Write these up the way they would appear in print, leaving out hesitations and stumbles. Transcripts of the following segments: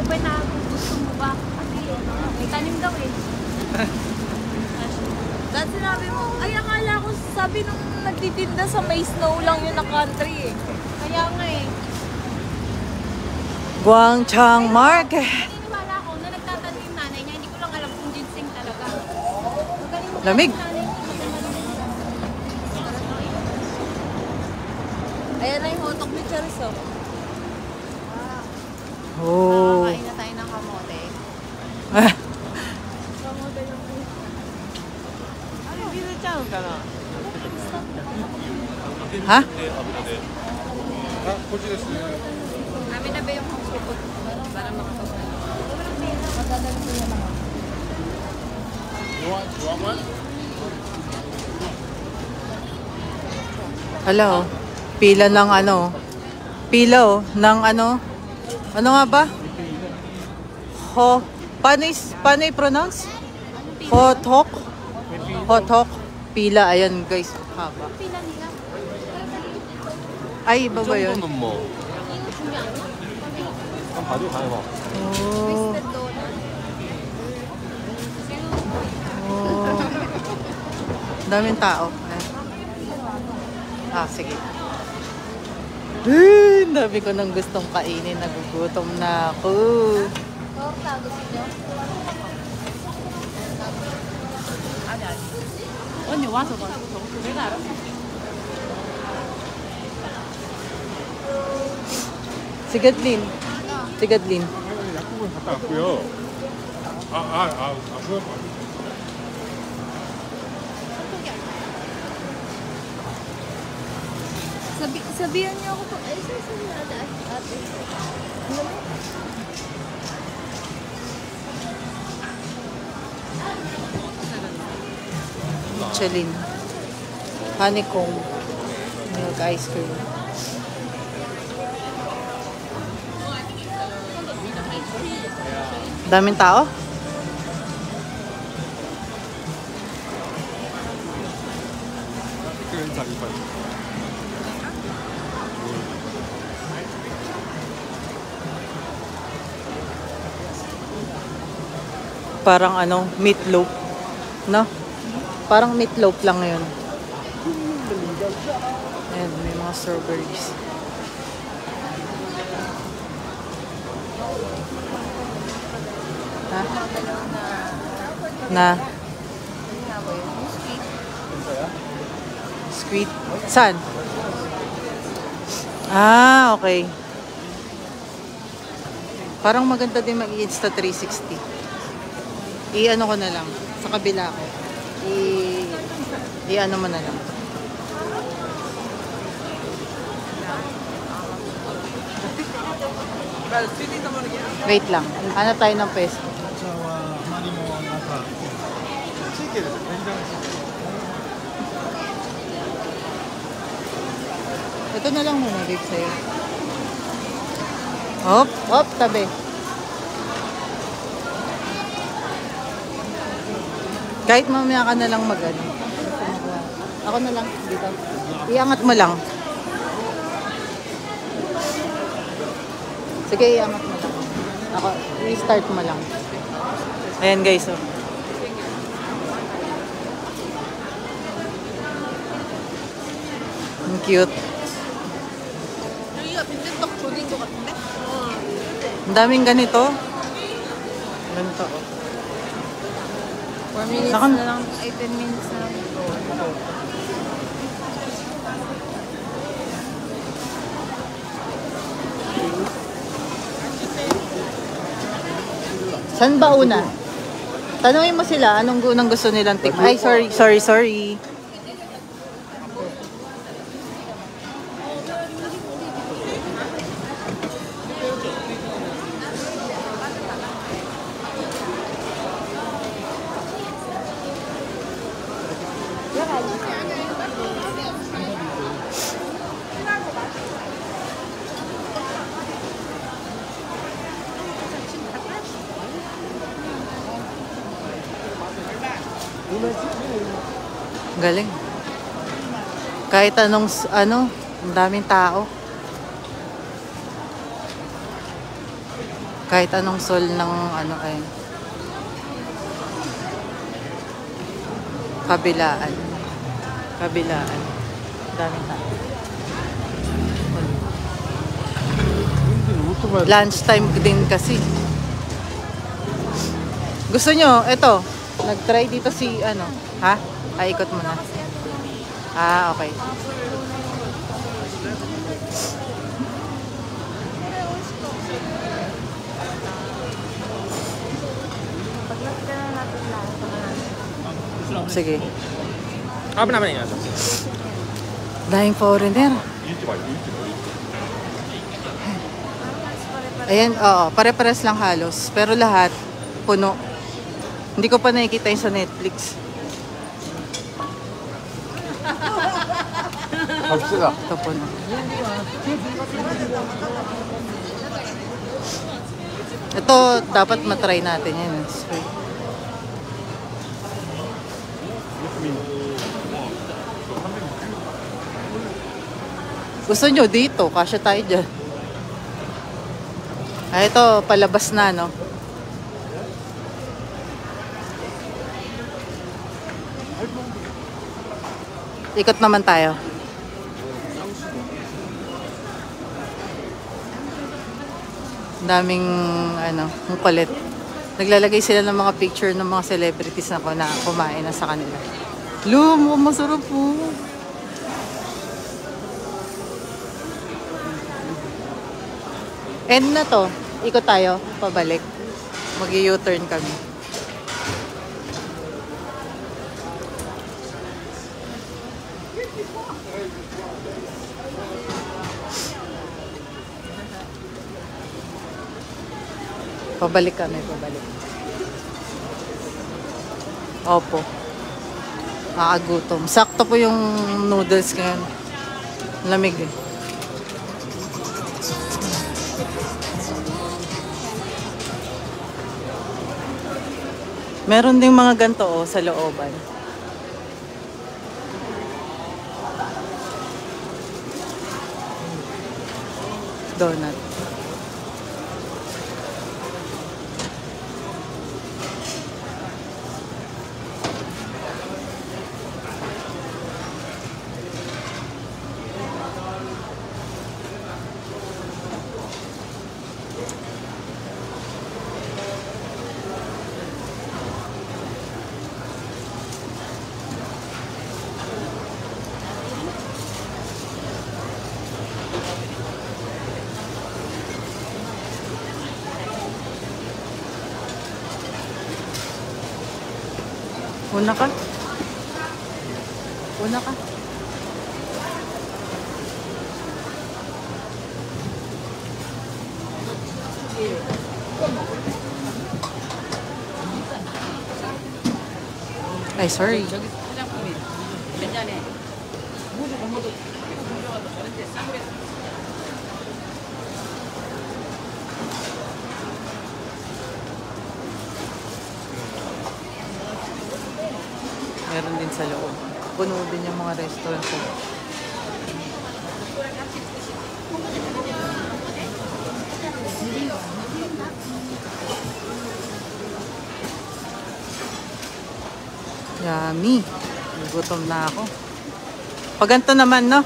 pa na gusto mo ba? Kasi may tanim daw eh. Dahil sinabi mo, ay akala ko sabi nung nagtitinda sa may snow lang yun na country eh. Kaya nga eh. Guangchang Market. Naniniwala ako na nagtatanim yung nanay niya. Hindi ko lang alam kung ginseng talaga. Magaling mo Lamig. yung nanay niya. Ayan na yung hotok ni Charis oh. Oh. Nakakain na tayo ng kamote. Kamote yung Ha? Namin na ba yung support para makapagpapalala? Hello. Pila ng ano? Pila oh, ng ano? Ano nga ba? Paano i-pronounce? Hotok? Hotok. Pila, ayan guys. Haba. Pila nila. Ay, iba ba yun? 뭐. 한 봐도 가요. Oh. twisted donut. Oh. Daming tao. Ayan. Ah, sige. Dami ko nang gustong kainin. Nagugutom na ako. Torta, gusto nyo? 언니 와서 봐. 내가 알아. Sigadlin. Sigadlin. 약국을 갔다 왔고요. 수업 Sabihan niyo ako po. Ay, sabi ate. Michelin. Honeycomb. Milk ice cream. Daming tao? Parang ano, meatloaf. No? Parang meatloaf lang yun. Ayan, may mga strawberries. Ha? Na? Squid? Saan? Ah, okay. Parang maganda din mag-Insta 360. I-ano ko na lang. Sa kabila ko. I-ano mo na lang. Wait lang. Hanap tayo ng pesto. Ito na lang muna, babe, sa'yo. Hop, hop, tabi. Kahit mamaya ka na lang mag-ano. Ako na lang, dito. Iangat mo lang. Sige, iangat mo lang. Ako, i-start mo lang. Ayan guys, oh. Ang cute. Ang daming ganito. Ganito, oh. 4 minutes Saka- na lang. 10 minutes na lang. Saan ba una? Tanungin mo sila, anong unang gusto nilang tikman? Ay, sorry. Galing. Kahit anong, ang daming tao. Kahit anong sol ng ano ay kabilaan. Kabilaan. Daming tao. Lunch time din kasi. Gusto nyo, eto, nag-try dito si ano, ha? Ay, ikot mo na. Ah, okay. Sige. Apa namanya? Dahing foreigner. Ayan, oo, pare-pares lang halos. Pero lahat, puno. Hindi ko pa nakikita yung sa Netflix. Ito puno. Ito, dapat matry natin yan. Sweet. Gusto nyo dito, kasya tayo dyan. Ah, ito, palabas na, no? Ikot naman tayo. Daming, ano, ang kulit. Naglalagay sila ng mga picture ng mga celebrities na kumain na sa kanila. Mukhang masarap po. End na to. Ikot tayo, pabalik. Mag-u-turn kami. Pabalik kami, pabalik. Opo. Nakagutom. Sakto po yung noodles ngayon. Lamig eh. Meron ding mga ganito oh, sa looban. Donut. Una ka? Una ka? Ay, sorry. Meron din sa loob. Puno din yung mga restaurant ko. Yummy. Gutom na ako. Pag ganito naman, no?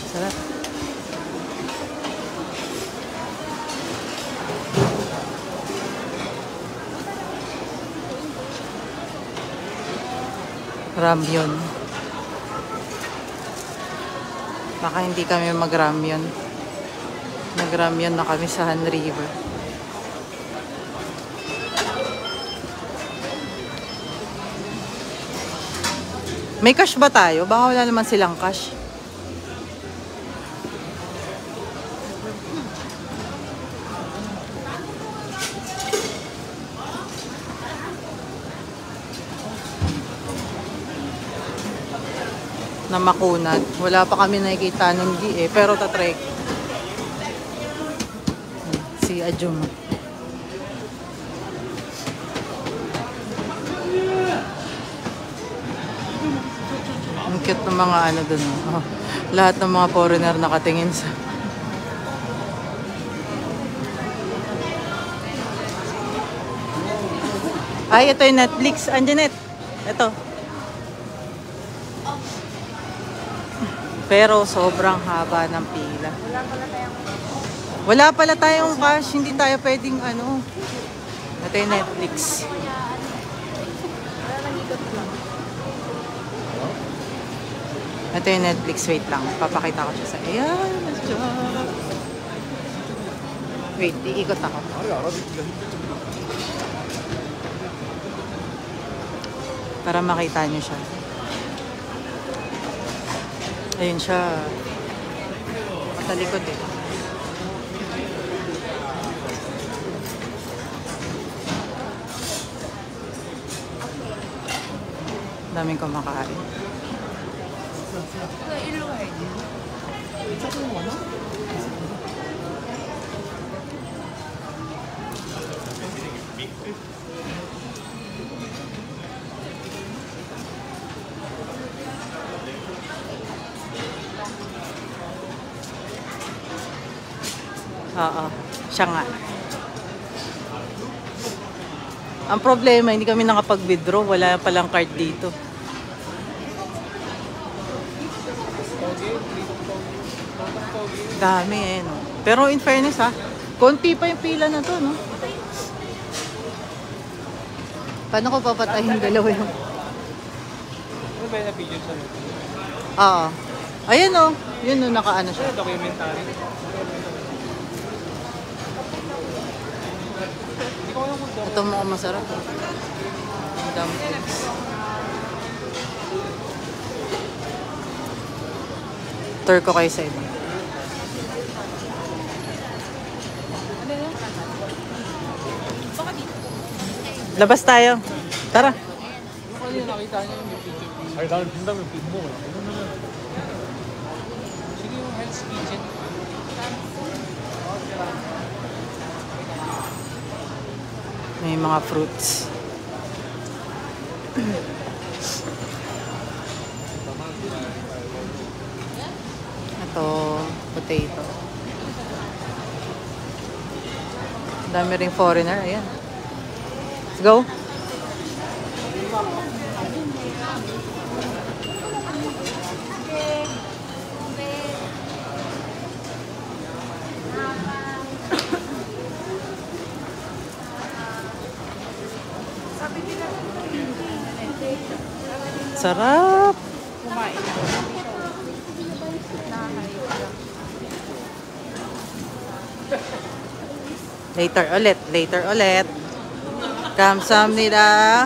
Sarap. Ramyun. Baka hindi kami mag-ramyun. Nag-ramyun na kami sa Han River. May cash ba tayo? Baka wala naman silang cash. Na makunat. Wala pa kami nakikita ng G eh. Pero tatry. Si Ajum. Ang cute ng mga ano dun. Oh. Lahat ng mga foreigner nakatingin sa... Ay, ito yung Netflix. Anjanet. Ito. Pero sobrang haba ng pila. Wala pala tayong cash. Hindi tayo pwedeng ano. Ito yung Netflix. Ito yung Netflix. Wait lang. Papakita ko siya sa... Ayan. Wait, iikot ako. Para makita nyo siya. Ayun siya. Matalikod eh. Daming kumakain. Oo, siya nga. Ang problema, hindi kami nakapag-withdraw. Wala palang card dito. Dami eh, no? Pero in fairness ha, konti pa yung pila na to, no? Paano ko papatayin dalawa yung... Ano ba yung na-picture sa YouTube? Oo. Ayan o. Yun o, nakaano siya. Documentary. Hindi ko alam kung Ito mo masarap. Ang dumplings. Tour ko kayo sa iba. Labas tayo. Tara. Yung kanina nakita niya yung picture. Ay, dahil pindag yung pin mo. Sige yung Hell's Kitchen. May mga fruits. Ito, potato. Dami ring foreigner. Ayan. Let's go. Sarap. Later ulit. Later ulit. Kamsahamnida.